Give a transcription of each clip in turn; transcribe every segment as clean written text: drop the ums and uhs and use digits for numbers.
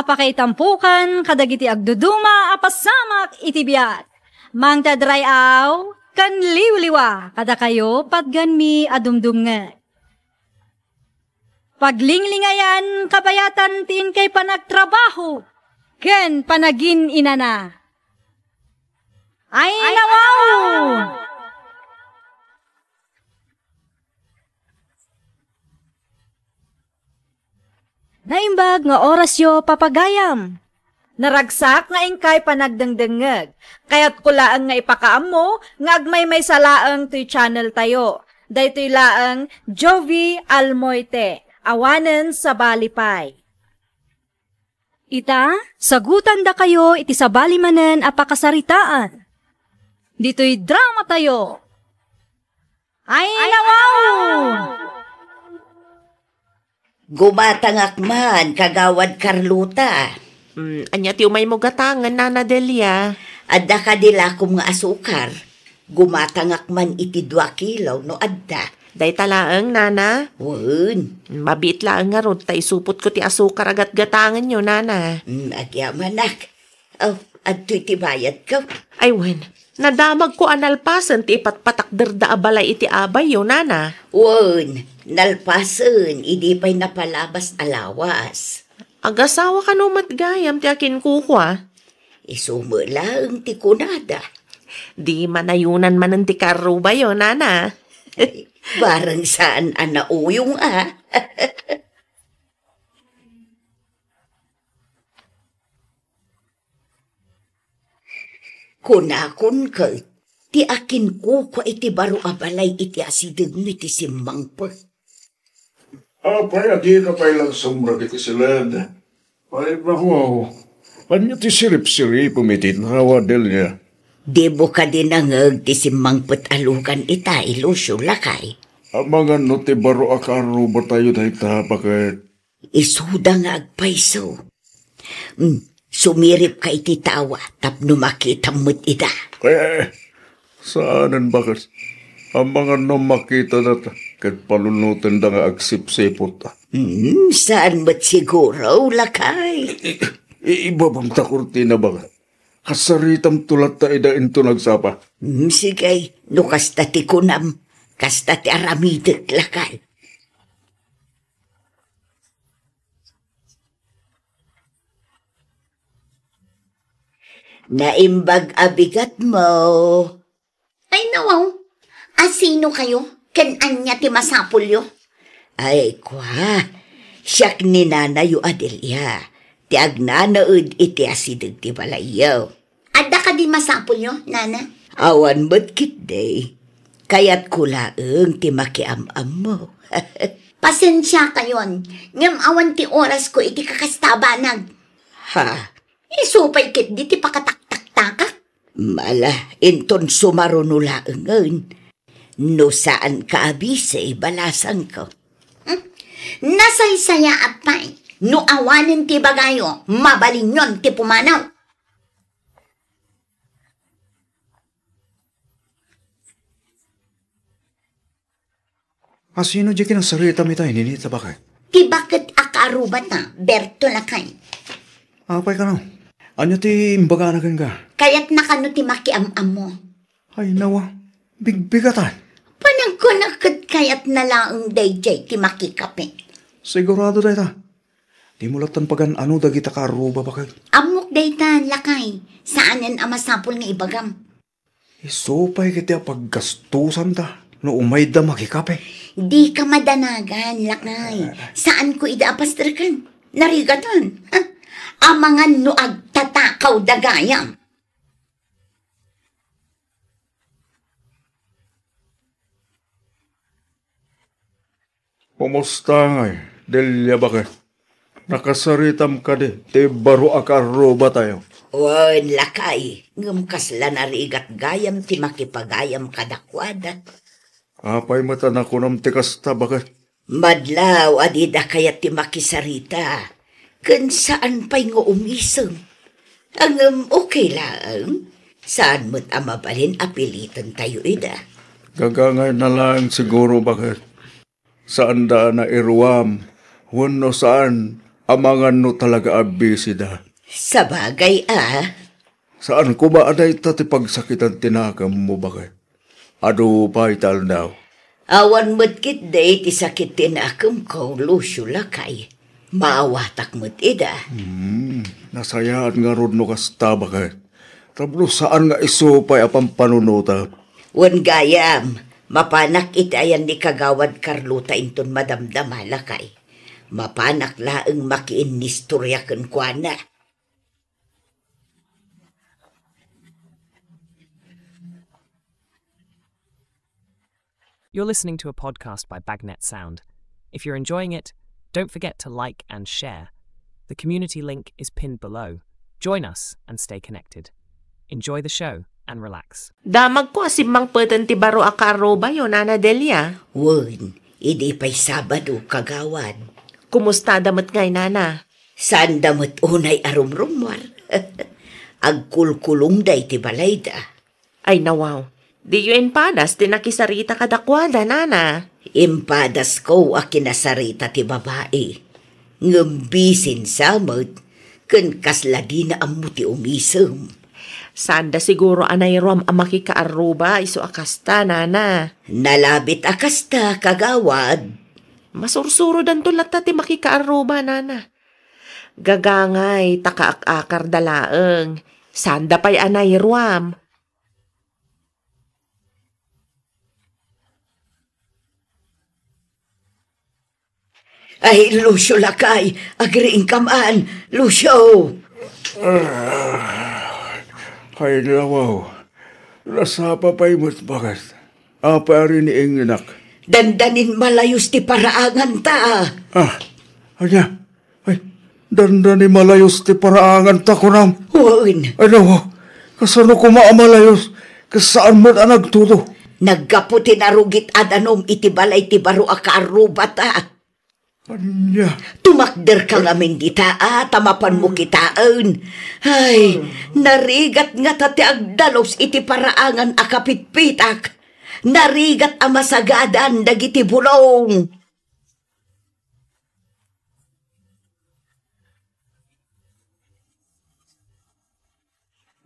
pakaitampukan kadagiti agduduma apasamak itibiyat. Mang tadrayaw kan liwliwa kada kayo patgan mi adumdumnget. Paglinglingayan kabayatan tin kay panagtrabaho ken panagin inana. Ay nawaw! Naimbag nga oras yo papagayam. Naragsak nga ingkay panagdengdengeg. Kaya't kulaang nga ipakaam mo, nga agmay salaang to'y channel tayo. Daytoy laang Jovi Almoite, awanen sa balipay. Ita, sagutan da kayo iti sa balimanen apakasaritaan. Dito'y drama tayo. Ay nawaw! Gumatangak man, kagawad Carlota. Anya ti umay mo gatangan, Nana Delia. Adda ka dila kum nga asukar. Gumatangak man iti 2 kilaw no adda. Day talaang, Nana. Wen. Mabit lang nga ron, tay supot ko ti asukar agat gatangan nyo, Nana. Agyamanak. Oh, adto'y ti bayad ko. Ay, wen. Nadamag ko analpasan ti ipatpatakder da abalay iti abay yo, Nana. Wen, nalpasan, idi pa'y napalabas alawas. Agasawa ka no matgayam ti akin kukwa. Isumula ang ti kunada. Di manayunan man ang ti karuba yo, Nana. Barang saan anauyong Kunakon ka, ti akin kukwa iti baro abalay iti asideg iti simbang pa. Apay, adi na pa'y lang sumrag iti silad. Pa'y bahuaw. Panya ti sirip-sirip umitit na wadel niya. Debo ka din ang ti simbang pat alukan ita ilusyo lakay. Ang mga no ti baro akaro ba tayo tayo tapakit? Isuda nga agpaiso. Sumirip ka iti tawa, tapno makita mo't ita. Kaya, saanan bakit? Ang mga no makita na kahit palunutin da nga agsip-sipot. Saan mo't siguro, lakay? Iba bang takurtina ba? Kasaritam tulat ta ida into nagsapa. Sige, no kasta ti kunam, kasta ti aramidet, lakay. Naimbag abigat mo. Ay nawaw, asino kayo? Ken-anya ti masapulyo? Ay kwa, siyak ni nanayo Adelia. Ti agnanaud iti asideg ti balayaw. Adda ka di masapulyo, Nana? Awan mo't kit day. Kaya't kulaeng ti makiam-am mo. Pasensya kayon. Ngam awan ti oras ko iti kakastabanag. Ha? Isupay kit di ti pakataktak-takak. Mala, inton sumarunulaengen. No saan ka abise, balasan ko. Nasaysaya apay. No awanin ti bagayo, mabalinyon ti pumanaw. Asino di kinasarita mi tayo, ninita ba kay? Ti bakit akarubat na, Berto lakay. Apay ka na. Anya ti imbaganagan ka? Kaya't nakano ti makiam-am mo. Ay nawa, bigbigatan. Panagkunakad kaya't nalaang dayjay ti makikape. Sigurado dahi ta. Di mo latan pagan ano dagita karuba ba kay? Amok daytan lakay, saanen amasapol nga ibagam. Isupay kita paggastusan ta. No umay da makikape. Di ka madanagan, lakay. Saan ko idaapastrakan? Narigatan. Amangan no agtatakaw dagayam. Kumusta ngay? Delia ba kay? Nakasaritam ka di. Ti baro akaro ba tayo? Wan lakay, ngumkas la narigat gayam ti makipagayam kadakwada. Apay mata na kunam ti kasta ba kay? Madlaw adida kaya ti makisarita. Kan saan pa'y nga umisang? Ang okay lang. Saan mo't amabalin apilitan tayo ida? Gagangay na lang siguro bakit? Saan da na iruam? Huwano saan? Amangan no talaga abisi da. Sa bagay Saan ko ba aday tati pagsakitan tinakam mo bakit? Ado pa ital daw. awan mo't kit day ti sakit tinakam ko lusyo lakay. Maawatak mo't ida. Nasayaan nga ron no kasta bakit? Tablo saan nga isupay apang panunuta? Wan gayam, mapanak itayan ni kagawad Carlota inton madamdama lakay. Mapanak laeng makiin nistoryaken kwa na. You're listening to a podcast by Bagnet Sound. If you're enjoying it, don't forget to like and share. The community link is pinned below. Join us and stay connected. Enjoy the show and relax. Damag ko asimang pweden ti baro akaroba yo, Nana Delia. Wan, idi pa'y Sabado kagawad. Kumusta damat ngay, Nana? Saan damot unay arumrumwar? Agkulkulong day ti balayda. Ay nawaw. Di yu padas tinakisarita kadakwada, Nana. Impadas ko a kinasarita ti babae. Ngambisin samot, kan kasladi na amu ti umisem. Sanda siguro anay rom ang makikaaruba iso akasta, Nana. Nalabit akasta kagawad. Masursuro dan tulat ti makikaaruba, Nana. Gagangay takaakakar dalaeng. Sanda pa'y anay rom. Ay, Lucio lakay, agriing kaman, Lucio. Ay nawaw. Nasapa pa'y mo't bakit? Apa rin ni ingnak? Dandanin malayos ti paraangan ta. Anya? Ay, dandanin malayos ti paraangan ta ko nam. Wan, Ay nawaw. Kasano ko maamalayos? Kasaan mo't nagtuto? naggaputi na rugit adanom iti balay ti baro akaaruba ta. Anya? Tumakder ka nga mendita tamapan mo kitaan. Ay, narigat nga tati agdalos iti paraangan akapitpitak. Narigat amasagadan dagiti bulong.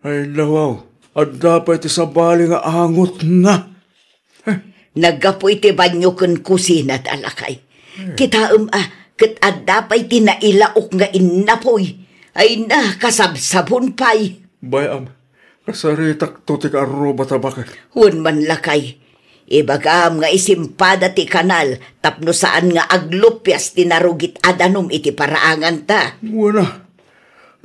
Ay nawaw. At dapat isabali nga angot na. Naggapoy ti banyo kun kusinat alakay. Kitaam ket addapay tinailaok nga innapoy. Ay na kasabsabon pay. Bayam, kasaritak to ti karuba ta bakit? Hun man lakay. Ibagam nga isimpada ti kanal tapno saan nga aglupyas tinarugit adanom iti paraangan ta. Wala.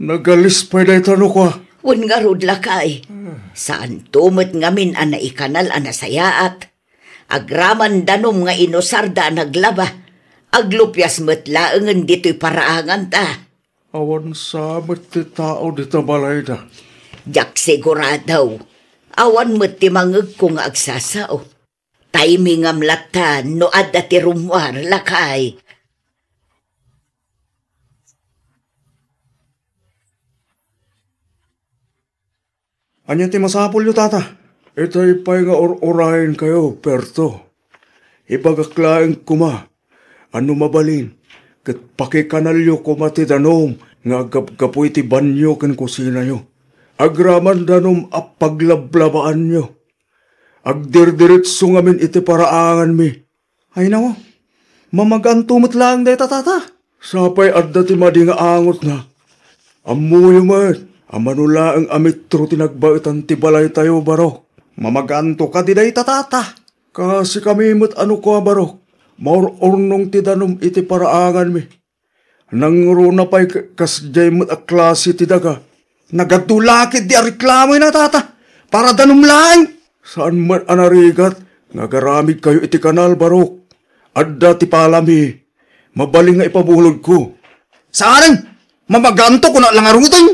Nagalis pa day tanong ko. Hun nga rod lakay. Saan tumot ngamin ana ikanal ana sayaat. Agraman danom nga inosarda naglaba. Aglupyas metlaengen dito'y paraangan ta. Awan samet ti tao dito balay da. Jak siguradaw. Awan met ti mangeg kung agsasao. Timing am latan no adda ti rumwar lakay. Anya ti masapol yu tata. Itay pa'y nga orahin kayo, perto. Ibagaklaing kuma. Ano mabalin? Kat pakikanalyo kuma ti danom. Nga gapgapoy ti banyo ken kusina nyo. Agraman danom a paglablabaan nyo. Agdirdiritso ngamin iti paraangan mi. Ay nawa, mamagantumot lang day tata. Sapay adda ti madi nga angot na. Amuyo mat, amanula ang amitro tinagbaitan ti balay tayo baro. Mamaganto ka di day tata. Kasi kami mat ano ko baro. Maur-ornong ti danom iti paraangan mi. Nangro na pa'y kasjay mat a klase ti daga. Nagadulakit di a reklamo na tata. Para danom lang. Saan man anarigat, nagaramig kayo iti kanal barok. Adda ti palami, mabaling nga ipabulog ko. Saan? Mamaganto ko na lang arutan?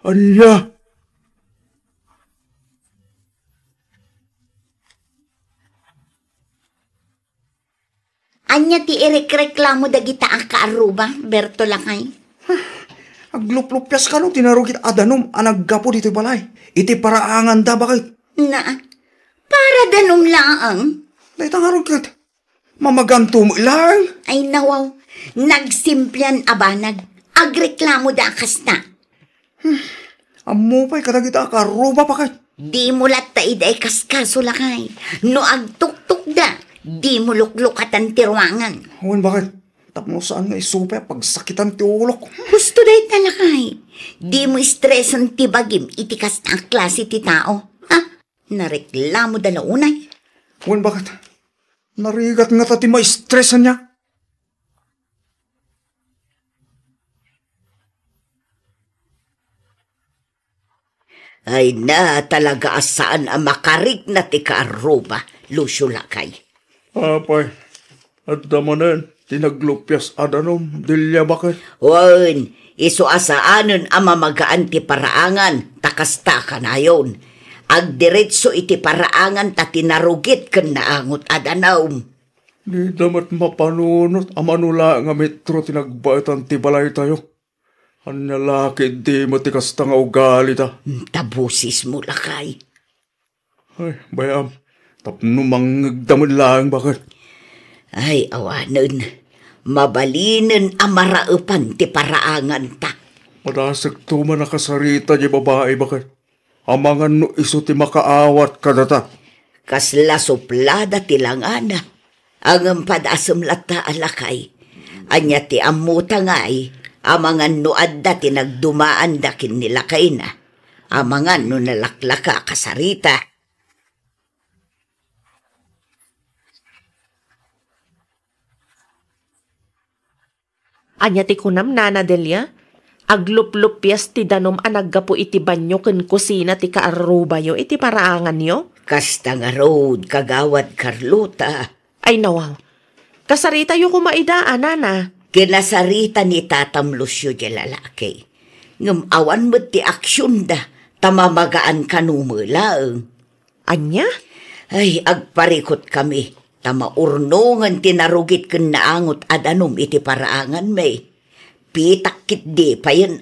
Anya? Anya ti irekreklamo dagita ang kaaruba, Berto lakay. Agluplupyas ka no, tinarugit adanom, anaggapo dito balay. Iti paraangan da bakit? Na, para danom laang. Dahita nga rugit, mamaganto mo lang. Ay nawaw, nagsimplyan abanag. agreklamo da kasta. Amo pa'y kadagita karuba pa kay. Di mo latta iday kaskaso lakay. No agtuktuk da, di mo luklukatan tirwangan. Huwag bakit? Tapno saan nga isupay pagsakitan ti ulok. Gusto day talakay. Di mo streson ti bagim iti kasta ang klase ti tao. Nareklamo da launay. Huwag bakit? Narigat nga tati ma-stressan niya. Ay na, talaga asaan ang makarig na ti kaaruba, Lucio Lakay. Apay, at damanan, tinaglupyas adanom, dilya bakit? Wan, iso asaanon ang mamagaan ti paraangan, takasta ka na yun. Agdiretso iti paraangan ta tinarugit ken naangot adanaw. Di damat mapanunot, amanula nga metro tinagbaitan ti balay tayo. Ang lalaki di mo ti kasta nga ugali ta. Tabusis mo lakay. Ay, bayam, tapno mangagdamon lang bakit? Ay, awanan, mabalinen ang maraupan ti paraangan ta. Madasag tuman nakasarita di babae bakit? Amangan no iso ti makaawat kadata. Kasla suplada ti langana. Ang padasam lata alakay. Anya ti amuta ngay. Amangan no adda ti nagdumaan dakin nilakay na. Amangan no nalaklaka kasarita. Anya ti kunam, Nana Delia? Agluplupyas ti danom anaggapo iti banyo ken kusina ti kaaruba yo iti paraangan yo? Kasta nga road, kagawad Carlota. Ay nawang, kasarita yo kumaidaan, Nana. Kinasarita ni Tatam Lucio di lalaki. Ngam awan mo ti aksyon da, tamamagaan kanumulaang. Anya? Ay, agparikot kami. Tamaurnongan tinarugit ken naangot adanom iti paraangan may. Pitakit di pa yun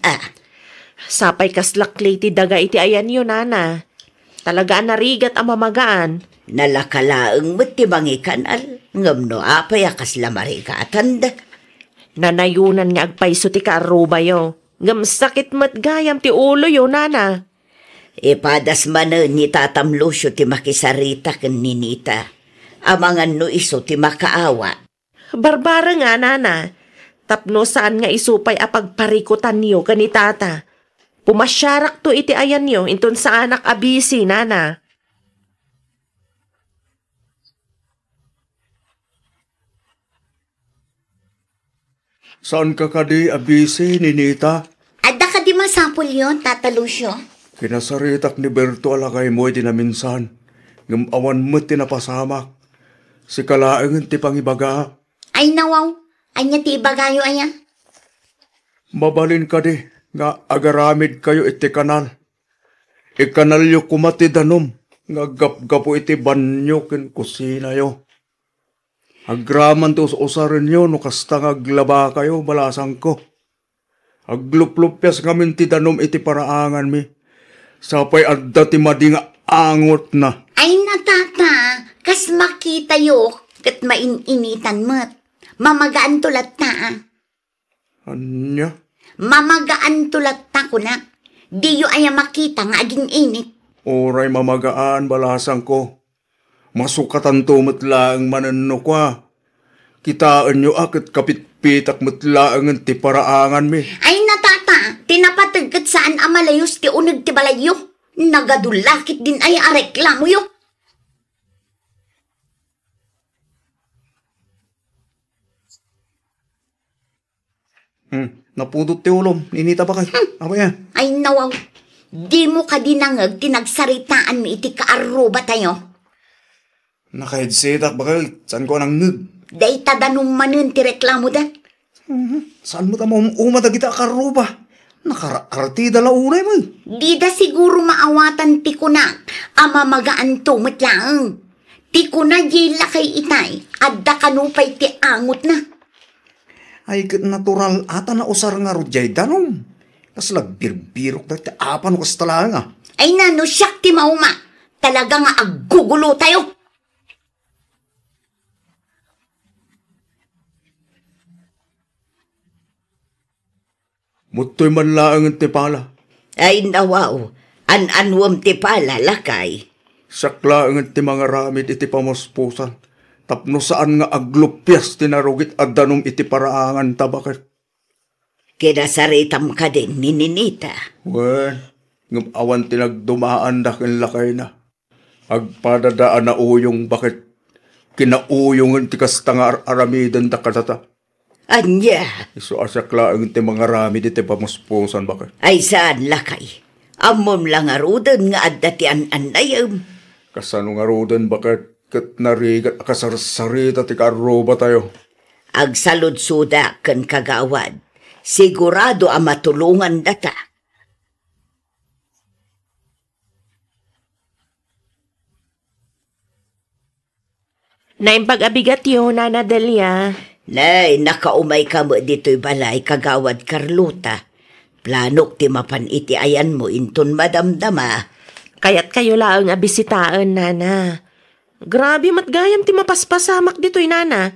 Sapay kaslakli ti daga iti ayan yo, Nana. Talagaan narigat ang mamagaan. Nalakalaang mo't ti mangikanal. Ngam no apay akas lamarikatan da. Nanayunan nga agpaiso ti kaaruba yo. Ngam sakit mat gayam ti ulo yo, Nana. Ipadas man ni Tatam Lucio ti makisarita ken ninita. Amangan no iso ti makaawa. Barbara nga, Nana. Tapno saan nga isupay apagparikutan niyo kani tata. Pumasyarak to iti ayan niyo inton sa anak abisi, Nana. Saan ka kadi abisi, ninita? Adda ka di masapol yun, Tata Lucio. Kinasaritak ni Berto alakay mo iti naminsan. Ngam awan mo tinapasamak. Si kalaang ti pangibaga. Ay nawaw, anya ti ibagayo aya. Mabalin ka di, nga agaramid kayo iti kanal. Ikanal yo kumati danom, nga gap-gapo iti banyo ken kusina yo. Agraman to usarin yo, no kasta nga aglaba kayo, balasang ko. Agluplupyas ngamin ti danom iti paraangan mi. Sapay adda ti madinga angot na. Ay natata, kas makita yo, kat maininitan mo't. Mamagaan tulat ta. Anya? Mamagaan tulat ta ko na. Di yo aya makita nga aging init. Oray mamagaan, balasang ko. Masukatan to matlaang manano kwa. Kitaan nyo akit kapitpitak matlaang ti paraangan mi. Ay natata, tinapatagkat saan amalayos ti unag ti balayo. Nagadulakit din ay areklamo yo. Napudot ti ulom, ninita ba kay? Apa yan? Ay nawaw, di mo ka dinangag tinagsaritaan mi iti kaaruba tayo. Naka-headsetak ba kay? Saan ko nang ngig? Day tadanong manun ti reklamo da. Saan mo tamo umatag kita karuba? Nakakartida la unay mo. Di da siguro maawatan ti kunak, ama magaan tumot lang. Ti kuna jila kay itay, adda kanupay ti angot na. Ay natural ata na usar nga rujay danom. Kas lagbir-birok na ti apan ko sa talaga. Ay nano siyak ti mauma, talaga nga aggugulo tayo. Mutoy man laang ti pala. Ay nawaw, an-anwam ti pala, lakay. Saklaang ti mga ramid iti pamuspusan. Tapno saan nga aglupyas tinarugit at danom iti paraangan tabakit. Kinasaritam ka din ni Ninita. Wen, ngam awan tinagdumaan dakin lakay na. Agpadadaan na uyong bakit kinauyongan ti kasta nga aramidan da katata. Anya, Iso asaklaang ti mga ramid iti pamuspusan bakit. ay saan lakay? Amom lang arudan nga adda ti an-anayam. Kasano nga rodan bakit kat narigat akasarsarita ti karoba tayo. Agsaludsuda ken kagawad. Sigurado ang matulungan data. Naimpag-abigat yun, Nana Delia. Nay, nakaumay ka mo dito'y balay kagawad Carlota. Planok ti mapan iti ayan mo inton madamdama. Kaya't kayo lang abisitaan, Nana. Grabe matgayam ti mapaspasamak dito'y, Nana.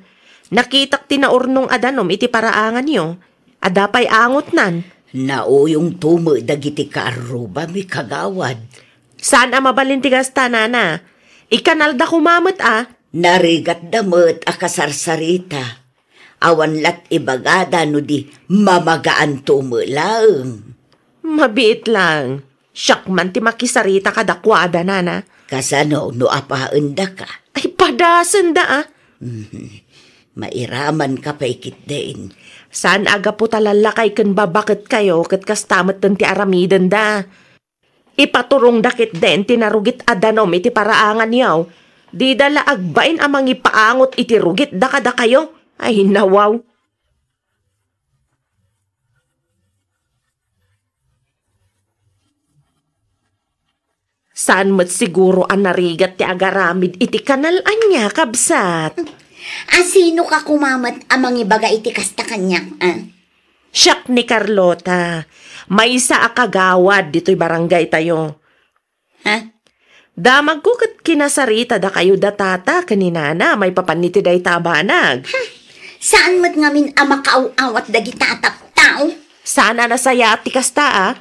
Nakitak ti naurnong adanom iti paraangan yo. Adapay angot nan. Nauyong tumo dagiti kaaruba mi kagawad. Saan ang mabalintigas ta, Nana? Ikanalda kumamot Narigat damot akasarsarita. Awan lat ibagada no di mamagaan tumo lang. Mabiit lang. Siyak man ti makisarita kadakwada, Nana. Kasano no apaenda ka. Ay padasan da Mairaman ka paikit din. Saan aga po talalakay ken babakit kayo ket kastamat ti aramiden da. Ipaturong dakit den tinarugit adanom iti paraangan yaw. Di dala agbain amang ipaangot iti rugit da kada kayo. Ay nawaw. Saan mo't siguro ang narigat ti agaramid iti kanal anya kabsat. Sino ka kumamat amang ibaga iti kasta kanyak, Siyak ni Carlota. May isa akagawad dito'y barangay tayo. Damag ko kat kinasarita da kayo datata kaninana may papaniti day tabanag. Saan mo't ngamin amakaaw-awat dagitatap tao? Sana nasaya ti kasta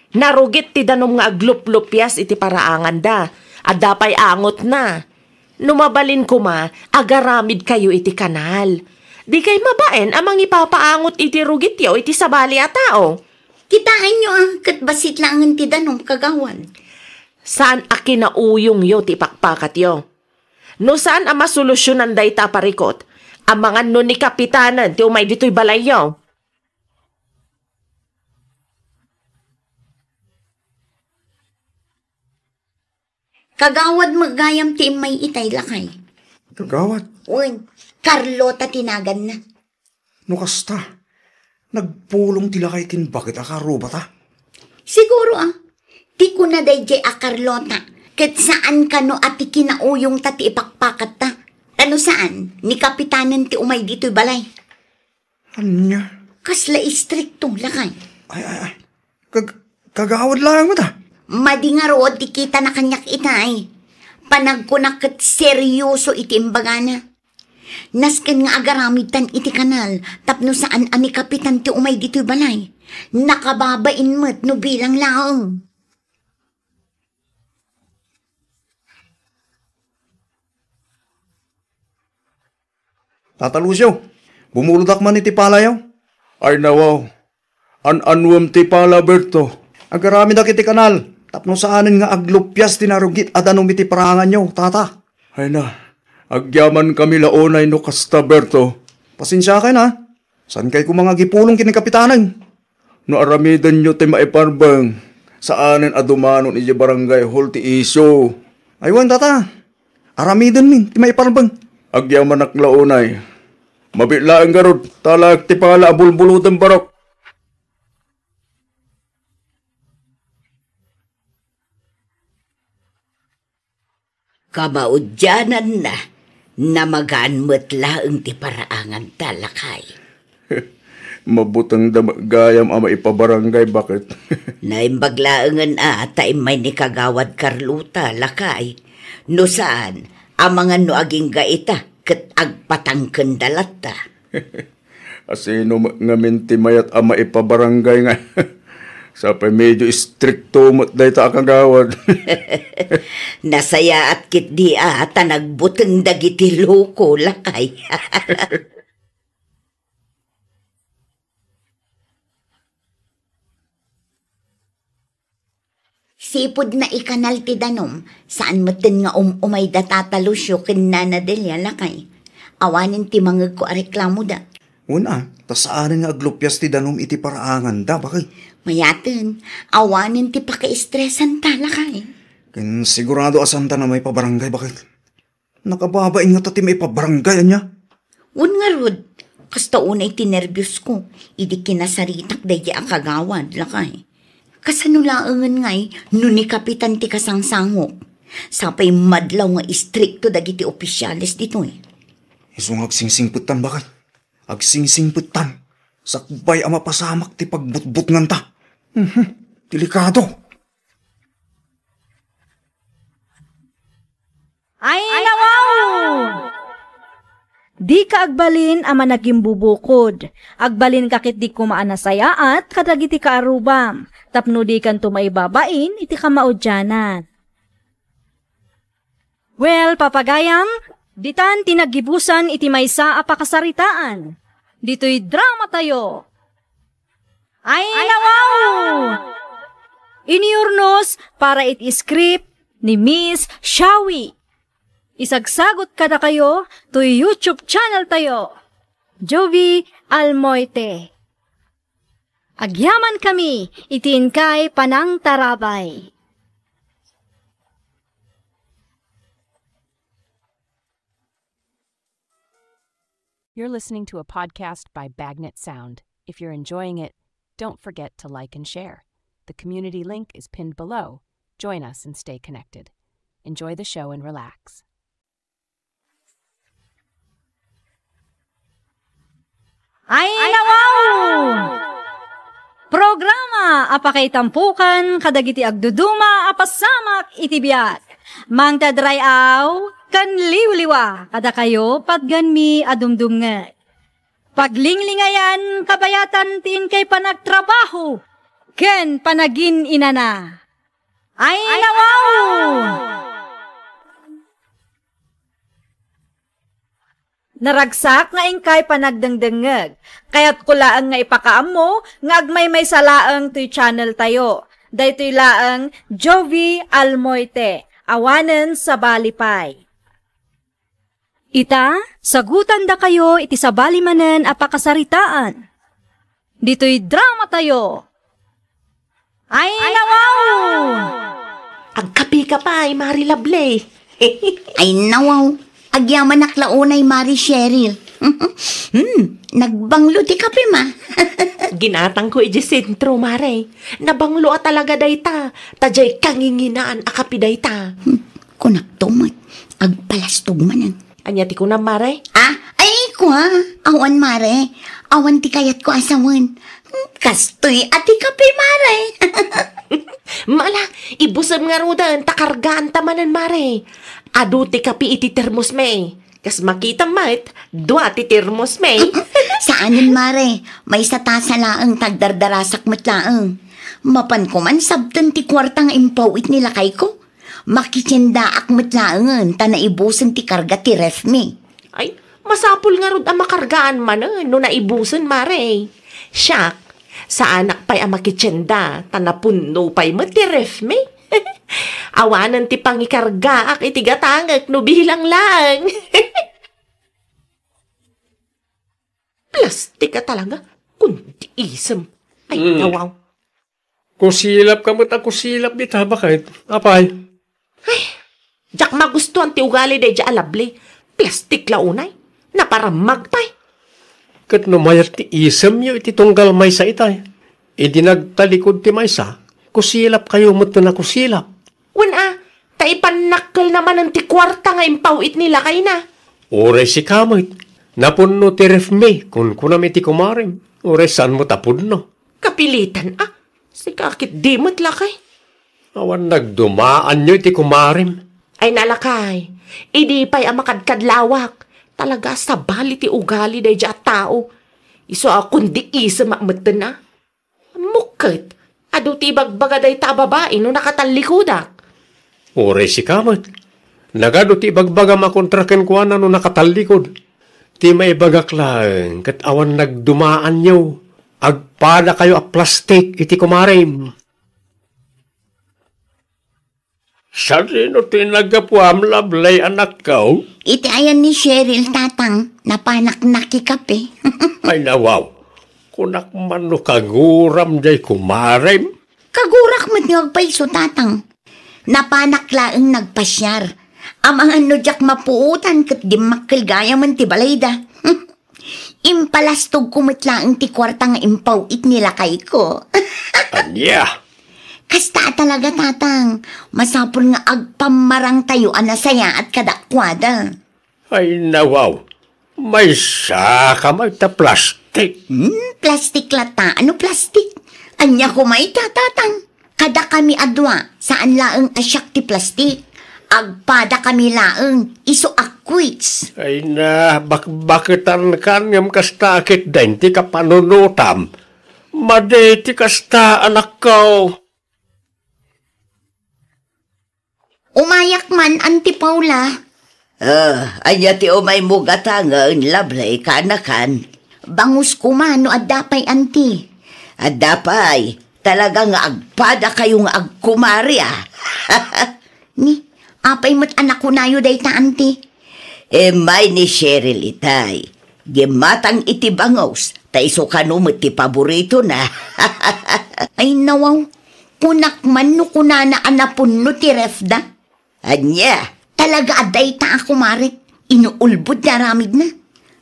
Narugit ti danom nga aglup-lupyas iti paraangan da. Adapay angot na. Numabalin ko agaramid kayo iti kanal. Di kay mabaen amang ipapaangot iti rugit yaw iti sabali a tao. Kitaan nyo kat basit lang ti danom kagawan. Saan akinauyong yo ti pakpakat yo? No saan ang masolusyonan day taparikot? Ang mga no ni kapitanan ti umay dito'y balay yo. Kagawad magayam ti may itay lakay. Kagawad, Uy, Carlota tinagan na. No kasta, nagpulong tila kay kin bakit akaroba ta? Siguro di ko na dayjay Carlota. Kat saan ka no at ikinauyong ta ti ipakpakat ta. Ano saan? Ni kapitanan ti umay dito'y balay. Anya? Kasla istrikto lakay. Ay. Kagawad lang mo ta? Madingarod ti kita na kanyak itay. Panagkunakat seryoso iti imbagana. Nasken nga agaramitan iti kanal, tapno saan ani kapitan ti umay dito'y balay. Nakababain mo't no bilang laong. Tata Lucio, bumuludak man iti palayaw. Ay nawaw, an-anwam ti pala Berto. Agarami da kiti kanal. Tapno saanin nga aglupyas tinarugit adanom iti paraangan nyo, tata. Ay na, agyaman kami laonay no kasta Berto. Pasensya kayo na. San kay ko mga gipulong kini kapitanan? No aramidan nyo ti maiparbang. Saanin adumanon iti barangay hall ti iso. Aywan, tata. Aramidan min, ti maiparbang. Agyaman naklaonay. Mabilaan garod, talag ti pala abulbulutan barok. Kamaudyanan na magaan mo't laeng ti paraangan talakay. Mabutang gayam ama ipabarangay bakit? Naimbaglaengan taim may ni kagawad Carlota lakay. No saan, amangan no aging gaita ket agpatangken dalata. Asino ngamin ti mayat ama ipabarangay nga. Sa pa medyo stricto mo't dahi ta akagawad. Nasaya at kit di ata nagbuteng dagiti loko lakay. Sipod na ikanal ti danom, saan matin nga umay da tatalusyo kin nanadelya lakay. Awanin ti mangag ko areklamo da. Una, tasaanin nga aglupyas ti danom iti paraangan da, bakay? Mayaten, awanin ti paka-estresan ta lakay. Kin sigurado asanta na may pabarangay, bakit? Nakababain nga tati may pabarangay niya. Un nga rod, kasta unay ti nervyos ko, idi kinasaritak dahi akagawad lakay. Kasanulaangan ngay, nuni kapitan ti kasangsangok. Sapay madlaw nga istrikto dagiti opisyalis dito eh. Isong agsingsingputan, bakit? Agsingsingputan. Sakbay ama pasamak ti pagbutbut nganta. Delikado. Ay, nawaw! Di ka agbalin ama naging bubukod. Agbalin kakit di kumaan na saya at kadagiti ka arubam. Tapno di kan tumaibabain, iti ka maudyanan. Well, papagayam, ditan tinagibusan iti maysa a pakasaritaan. Dito'y drama tayo. Ay, nawaw! Iniurnos para it-script ni Miss Shawi. Isagsagot kada kayo to YouTube channel tayo. Jovi Almoite. Agyaman kami, itin kay Panang Tarabay. You're listening to a podcast by Bagnet Sound. If you're enjoying it, don't forget to like and share. The community link is pinned below. Join us and stay connected. Enjoy the show and relax. Ay, nawaw! Programa apakay tampukan kadagiti agduduma apasamak itibiyat. Mang tadrayaw kan liwliwa kada kayo patganmi adumdumnget. Paglinglingayan kabayatan tin kay panagtrabaho ken panagin inana. Ay, nawaw! Naragsak nga ingkay panagdengdengeg. Kaya't kulaang nga ipakaam mo, nga agmay may salaang to'y channel tayo. Daytoy laang Jovi Almoite, awanen sa balipay. Ita, sagutan da kayo iti sa balimanen a pakasaritaan. Dito'y drama tayo. Ay, nawaw! Agkapi ka pa, Mari Lable. Ay nawaw, agyaman naklaunay Mari Cheryl. Nagbanglo ti kape ma. Ginatang ko iji sentro, Mare. Nabanglo a talaga dayta. Tajay kanginginaan akapi dayta. Kunak tumat, agpalastog manan. Anyati ko na, Mare. Ay ko ha, awan Mare. Awan ti kayat ko asawan. Kastoy ati kape Mare. Mala, ibusam nga rudan, takargaan tamanan, Mare. Adu ti kapi iti termos me. Kas makita mat, dua ti termos me. Saanin Mare, may sa tasa laang tagdardarasak matlaang. Mapan ko man sabtan ti kwartang impawit nila kay ko. Makitsinda ak matlaangan, tanaibusan ti karga ti ref me. Ay, masapul nga rod ang makargaan man, no naibusan, Mare. Siyak, sa anak pa'y ang makitsenda, tanapuno pa'y matiref me. Awanan ti pangikarga ak itigatangak no bilang lang. Plastik ka talaga, kundi isem. Ay, nawaw. Kusilap ka mo't ako silap di ta, bakit? Apay? Ay, jak magustuhan ti ugali day dya alable. Plastik launay, naparamag pa'y. Kat no mayat ti isem yo iti tunggal may sa itay. Idi nagtalikod ti may sa, kusilap kayo mo't na kusilap. Wala, taipanakkel naman ang ti kwarta nga impawit nila kay na. Oray si kamit, napunno ti ref me, kun kunami ti kumarim. Oray saan mo tapunno? Kapilitan si kakit di mo't lakay. Awan nagdumaan nyo iti kumarim. Ay nalakay, idi pa'y amakadkadlawak. Talaga sa bali ti ugali day dya tao. Iso akong di isa maamatan na. Mukit, ado ti bagbagaday ta babae no nakatalikudak. Oray si kamat. Nagado ti bagbaga makontraken ko na no nakatalikod. Ti may bagaklang kat awan nagdumaan nyo. Agpada kayo a plastik iti kumarim. Sa sino tinagapuam lablay anak ko? Iti ayan ni Cheryl, tatang. Napanak-naki kape. Ay nawaw. Kunak man no kaguram jay kumarim. Kagurak mat ngagpaiso, tatang. Napanaklaang nagpasyar. Amahan no jak mapuutan kat di makilgaya man ti balayda. Impalastog kumitlaang ti kwarta nga impaw nila kay ko. Anya? Kasta talaga, tatang. Masapol nga agpamarang tayo anasaya at kadakwada. Ay nawaw. May saka may ta plastik. Plastik lata. Ano plastik? Anya ko may tatang. Kada kami adwa, saan laeng asyak ti plastik. Agpada kami laeng, iso akwits. Ay na, bakitan kanyam kastakit din ti kapanunutam. Made ti kasta anak ko. Umayak man, Auntie Paula. Anya ti umay mo gatangan, lablay kanakan. Bangus kumano at dapay, Auntie. At dapay, talagang agpada kayong agkumari Ni, apay mo't anak ko nayo day ta, Auntie. May ni Cheryl itay. Gimatang iti bangos, ta iso kanumot ti paborito na. Ay nawaw, kunak man no kunana anapun no ti refda. Anya? Talaga aday ta ako marit. Inuulbod na ramid na.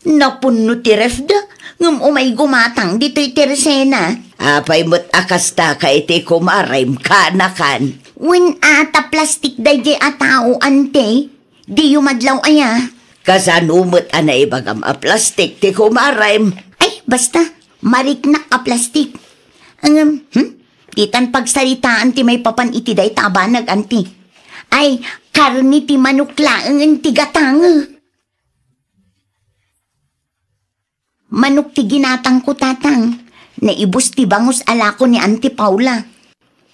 Napunno ti refda. Ngam umay gumatang dito'y teresena. Apay mo't akasta ka iti kumarim kanakan. When ata plastik day jay atao, ante. Di yumadlaw aya. Kasanumot anay bagam a plastik ti kumarim. Ay, basta. Mariknak a plastik. Titan pagsalitaan ti may papan iti day tabanag, anti. Ay, karni ti manuklaang ang tigatang. Manok ti ginatang ko, tatang. Naibus ti bangus alako ni Auntie Paula.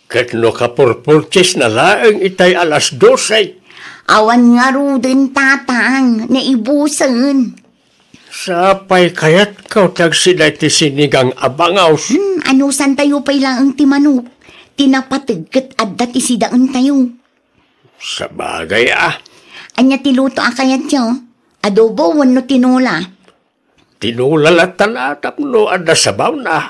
Kat no kapurpurches na laeng itay alas 12. Awan nga ro din, tatang. Naibusan. Sapay kayat kaw tagsiday ti sinigang abangaws. Anusan tayo pa'y lang ang ti manok. Tinapatagkat at dati sidaan tayo. Sa bagay Anya tiluto akayat siya. Adobo, wano tinula. Tinulalatan atap no ada sabaw na.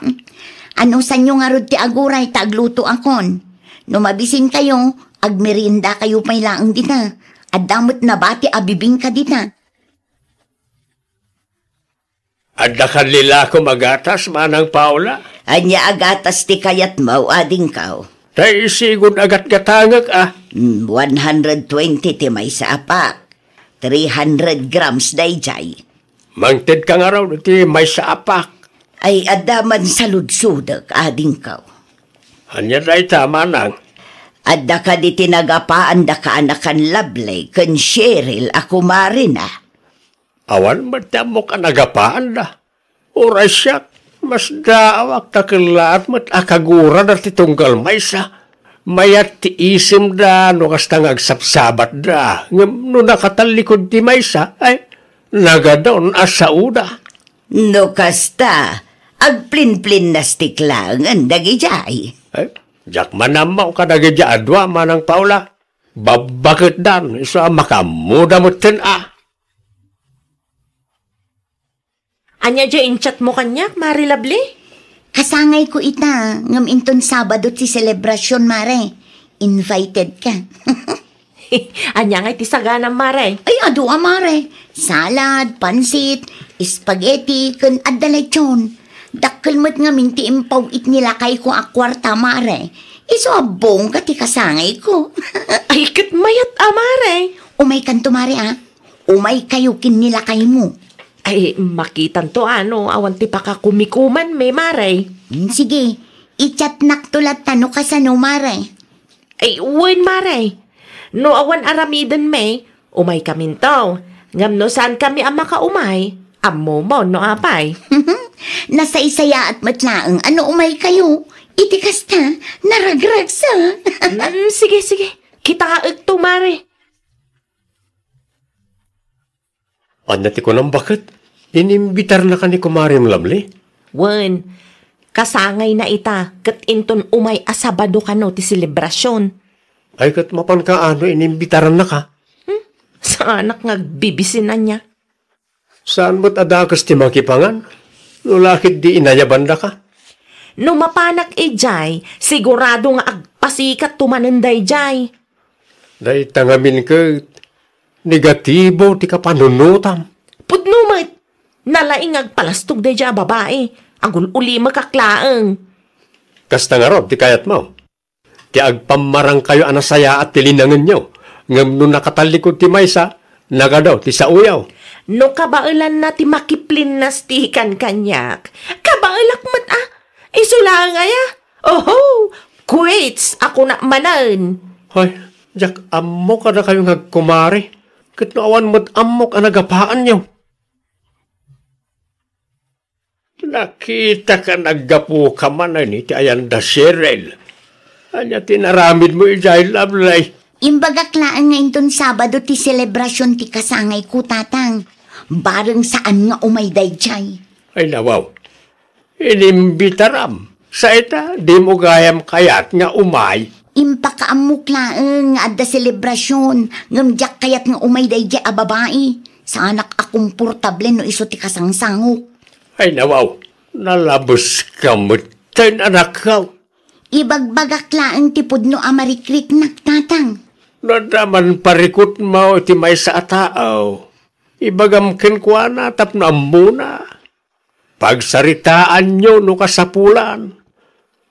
Ano sa inyo nga rod ti aguray tagluto akon. No mabisin kayo, agmerinda kayo pa'y laang dita. At damot na bati abibing ka dita. Adda kanila ko magatas, Manang Paula? Anya agatas ti kayat mau ading kao. Tay isigod agat gatangag 120 ti may sa apak. 300 grams dayjay. Mangted ka nga raw ti may sa apak. Ay adaman sa ludsudag ading kao. Anya day tama nang. Adda ka di tinagapaan da ka anakan lablay kan Cheryl ako marina. Awan matamo ka nagapaan da. Oray siyak. Mas daawak takilaat mat akagura na titunggal maysa. Mayat ti isim da no kastang agsapsabat da. No nakatalikod ti maysa ay nagadon asauda. No kasta agplin-plin na stiklangan dagijay. Ay, jak manamaw ka dagijadwa, Manang Paula. Babakit dan isa makamuda mo tin Anya dya inchat mo kanyak, Mari Lovely? Kasangay ko ita, ngam inton Sabado ti selebrasyon, Mare. Invited ka. Anya nga iti saganam, Mare. Ay, adua, Mare. Salad, pansit, spaghetti, kan adalechon. Dakkel mo't nga minti impaw it nila kay ko akwarta, Mare. Iso abong ka ti kasangay ko. Ay, kat mayat, Mare. Umay kanto, Mare, Umay kayo kin nila kay mo. Ay, makitan to awan ti pakakumikuman, may Mare. Sige, ichat naktulat tano ka sa no, Mare. Ay, uwin, Mare. No awan aramidan may, umay kamin to. Ngam no saan kami ang makaumay, amo mo no apay. Nasaysaya at matlaang ano umay kayo. Iti kasta, naragrag sa. Sige. Kita ito, Mare. Anati ko nang bakit? Inimbitar na ka ni Kumarim Lamli? Wen, kasangay na ita, kat inton umay asabado ka no ti selebrasyon. Ay kat mapan ka ano, inimbitaran na ka? Sa anak ngagbibisin na niya. Saan mo't adakas ti makipangan? Nulakit di inayabanda ka? No mapanak jay, sigurado nga agpasikat tumananday jay. Day tangamin ka, negatibo ti kapanunutam. Pudnumat, nalaing agpalastog day jay babae, agul uli makaklaang. Kasta nga rob, ti kayat mo. Ti agpamarang kayo anasaya at tilinangan nyo. Ngam no nakatalikod ti maysa, nagadaw ti sauyaw. No kabailan na ti makiplin nastikan kanyak. Kabailak mat isula nga ya. Oho, quits ako na manan. Hoy, jak amok na kayo ngagkumari. Katnaawan mo't amok ang nagapaan nyo. Nakita ka naggapu ka man ni ti Ayanda Cheryl. Anya tinaramid mo ijay Lablay. Imbagaklaan nga inton Sabado ti selebrasyon ti kasangay ko, tatang. Bareng saan nga umayday jay. Ay nawaw. Inimbitaram. Sa ita, di mo gayam kayat nga umay. Impakaamuklaan nga adda selebrasyon. Ngamjak kayat nga umayday jay a babae. Sa anak akong portable no iso ti kasangsangok. Ay nawaw. Nalabos ka mo. Ten anak ka. Ibagbagaklaan ti pudno amarikrik naktatang. Nadaman parikot mo ti may sa ataaw. Ibagam kenkwana tapno muna. Pagsaritaan nyo no kasapulan.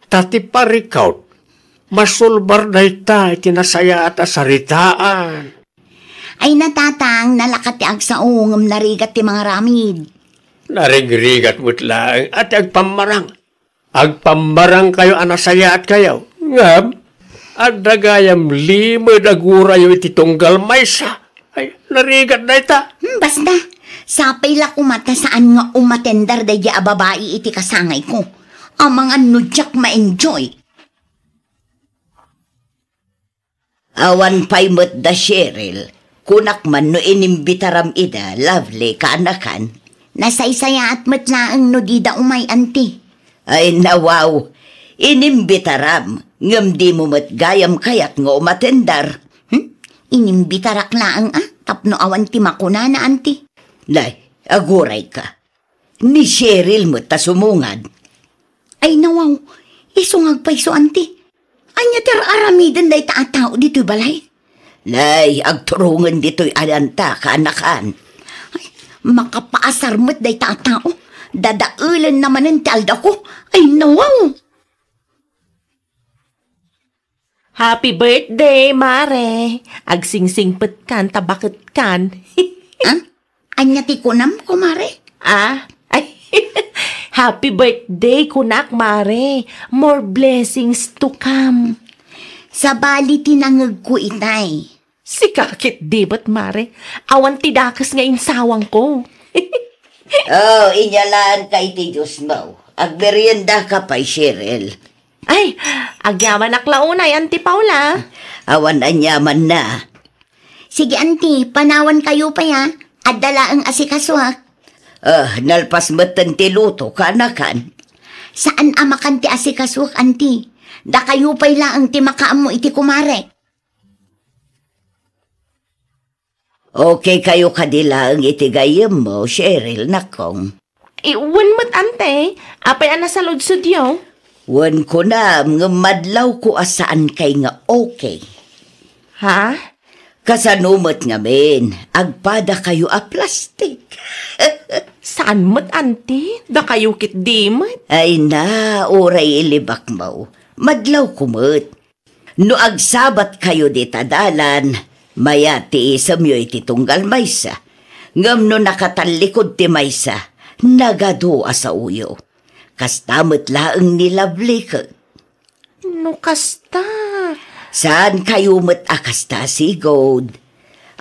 Tati parikaut. Masulbar na ita itinasaya at asaritaan. Ay natatang nalakat ti agsaong narigat ti mga ramid. Narigrigat mo't lang at agpamarang. Agpamarang kayo anasaya at kayo. Ngam, at dagayam lima dagura yung ititunggal maysa. Ay, narigat na ita. Basta, sapay la kumata saan nga umatendar da ya babae iti kasangay ko. Ang mga nudyak ma-enjoy. Awan pa'y mo't da Cheryl. Kunak man no inimbitaram ida, lovely kaanakan. Nasaysaya at matlaang no di da umay anti. Ay nawaw, inimbitaram. Ngam di mo mo't gayam kayat nga umatendar. Inimbitarak laang tapno awan ti makuna na anti. Nay, aguray ka. Ni Cheryl mo't tasumungad. Ay nawaw, isungag pa iso anti. Anya ter aramidan day taatao dito'y balay. Nay, agturungan dito'y alanta kaanakan. Ay, makapaasar mo't day taatao. Dadaulan naman ang talda ko. Ay nawaw. Happy birthday, Mare. Agsingsingpet kan, tabakit kan. Anya ti kunam ko, Mare? Ay, happy birthday, kunak, Mare. More blessings to come. Sa bali tinangag ko itay. Si kakit di ba't, Mare? Awan tidakas nga insawang ko. Oh, inyalaan ka iti Diyos mo. Agmerienda ka pa'y Cheryl. Ay, agyaman aklaunay, Auntie Paula. Awan anyaman na. Sige, Auntie, panawan kayo pa ya. At dala ang asikaswak. Nalpas matan ti luto kaanakan. Saan amakan ti asikaswak, Auntie? Da kayo pa'y laang ti makaam mo iti kumare. Okay kayo kadilaang iti gayam mo, Cheryl, nakong. Iwan mo't, Ante. Apay sa ludsud yo. Wan ko na, nga madlaw ko asaan kay nga okay. Ha? Kasanumot nga men, agpada kayo a plastic. Saan mo't, Auntie? Da kayo kit di mo't? Ay na, oray ilibak mo. Madlaw kumot. No agsabat kayo di tadalan, maya ti isam yo iti tunggal maysa. Ngam no nakatalikod ti maysa, nagado sa uyo. Kastamot laang nilabli ka. No kasta. Saan kayo mo't akasta si God?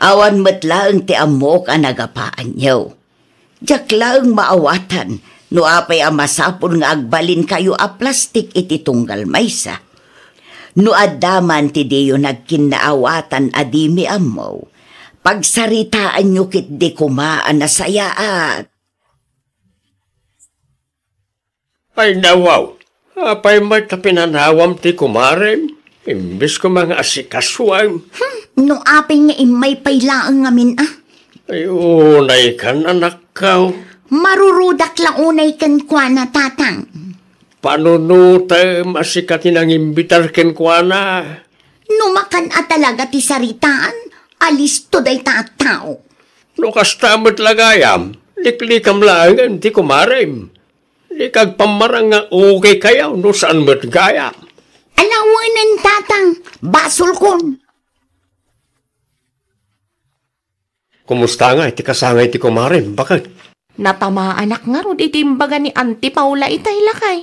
Awan mo't laang ti amok ang nagapaan nyo. Diyak laang maawatan, No apay masapul nga agbalin kayo a plastik iti tunggal maysa. No addaman ti deyo nagkinaawatan adimi amaw. Pagsaritaan nyo kit di kumaan na sayaat. Ay nawaw, apay may tapinanawam ti kumarem. Imbis ko mga asikaswang. No apay nga imay pailaang ngamin Ay unay kan anak kao. Marurudak lang unay kan kwa na tatang. Panunuta masikatin ang imbitar ken kwa na. Numakan talaga ti saritaan, alis to day tao. No kastamot lagayam, liklikam lang ti kumarem. Likag pamarang nga okay kayaw no saan mo't gayam. Alawanan tatang, basol kon. Kumusta nga iti kasangay ti kumarem, bakit? Natama anak nga ro iti imbaga ni Auntie Paula itay lakay.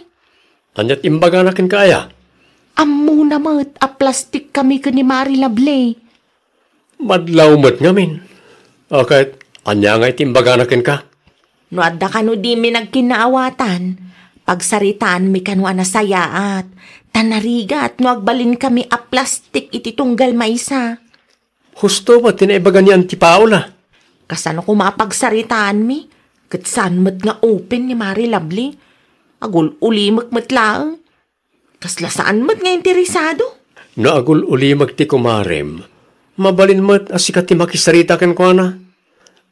Anyat imbaga na kin kaya? Ammo namat a plastik kami ka ni Mari Lablay. Madlaw mo't ngamin. Okay, anya nga iti imbaga na kin ka? No adda ka no di mi nagkinaawatan. Pagsaritaan mi kanwa na sayaat. Tanarigat no agbalin kami a plastik iti tunggal maysa. Husto ba tinaibaga ni Auntie Paula? Kasano ko mapagsaritaan mi? Katsan mat nga open ni Mari Lovely. Agul ulimak matlaang. Kasla saan mat nga interesado? No agul ulimak ti kumarem. Mabalin mat asikat ti makisarita ken kwa na.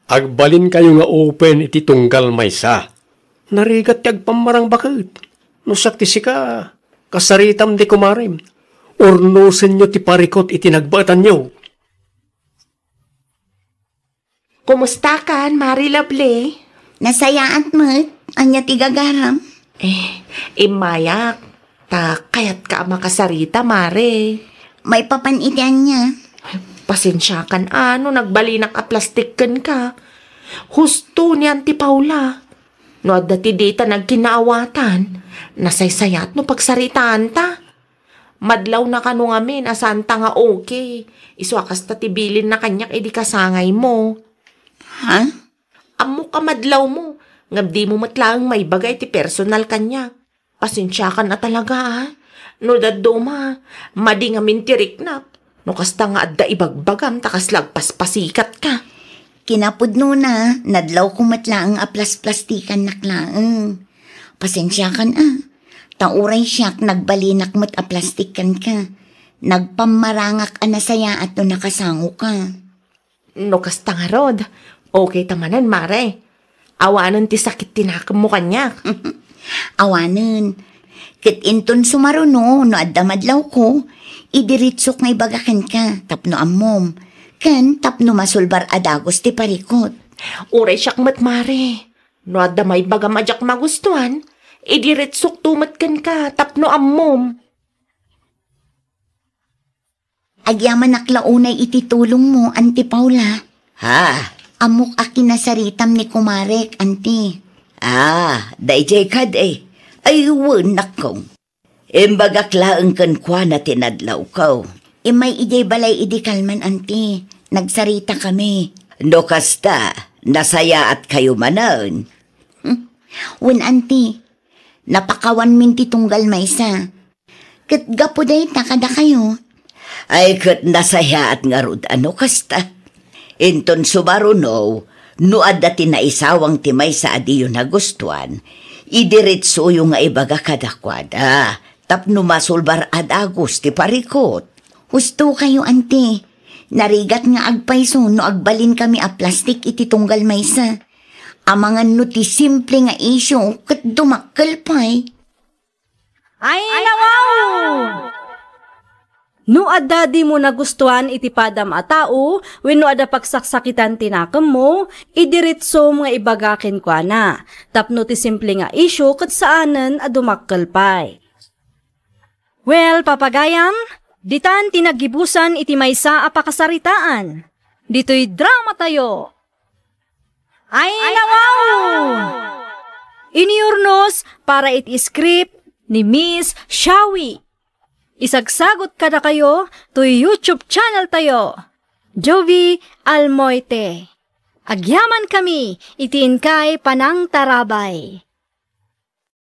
Agbalin kayo nga open iti tunggal maysa. Narigat ti agpamarang bakit. No sakti sika, kasaritam di kumarem. Ornosen nyo ti parikot iti nagbatan nyo. Kumusta kan, Mari Lovely? Nasayaan mo't, anya ti gagaram. Imayak. Ta kayat ka makasarita, Mare. May papanitian niya. Pasensya kan nagbalinak a plastik kan ka. Husto ni Auntie Paula. No adda ti dita nagkinaawatan. Nasaysayat no pagsaritaan ta. Madlaw na kano ngamin asan ta nga okay. Iswakas ta tibilin na kanyak edi kasangay mo. Ha? Amo ka madlaw mo. Ngabdi mo matlaang may bagay ti personal kanya. Pasensya ka na talaga No daddo ma. Madi nga mintirik na. No kasta nga adda ibagbagam takas lagpas-pasikat ka. Kinapudno na. Nadlaw kumatlaang aplas-plastikan naklaang. Pasensya ka na. Tauray siyak nagbalinak mo't aplastikan ka. Nagpamarangak anasaya at no nakasango ka. No kasta nga rod. Okay tamanan, Mare. Awanan ti sakit tinakam mo kanyak. Awanan. Kit inton sumaruno, no adda madlaw ko, idiritsok nga ibagakan ka, tapno ammom. Kan tapno masulbar adagos ti parikot. Uray siyak mat, Mare. No adda may baga madyak magustuhan, idiritsok tumat kan ka, tapno ammom. Agyaman naklaunay ititulong mo, Auntie Paula. Ha? Amok akin na saritam ni Kumarek, Auntie. Dayjay kad Ay wanak kong. Imbagaklaan kan kwa na tinadlaw ko. May ijay balay idi kalman, Auntie. Nagsarita kami. No kasta, nasaya at kayo manan. Wen, Auntie. Napakawan min ti tunggal maysa. Kat gapo day takada kayo. Ay kat nasaya at ngarud kasta. Inton sumaruno, no adda tinaisawang timay sa adiyo na gustuan, idiritso yung nga ibaga kadakwada, tapno masulbar adagos ti parikot. Husto kayo, Auntie. Narigat nga agpayso no agbalin kami a plastik iti tunggal maysa. Amangan no ti simple nga isyo kat dumakkel pay. Ay nawaw! No adda di mo nagustuhan iti padam a tao, wenno adda pagsaksakitan tinakam mo, idiritso nga ibagakin kwa na. Tapno ti simple nga isyo kat saanan a dumakkel pay. Well, papagayam, ditan tinagibusan iti maysa a pakasaritaan. Dito'y drama tayo. Ay nawaw! Iniurnos para iti script ni Miss Shawi. Isagsagot kada kayo to YouTube channel tayo. Jovi Almoite. Agyaman kami, itiin kay Panang Tarabay.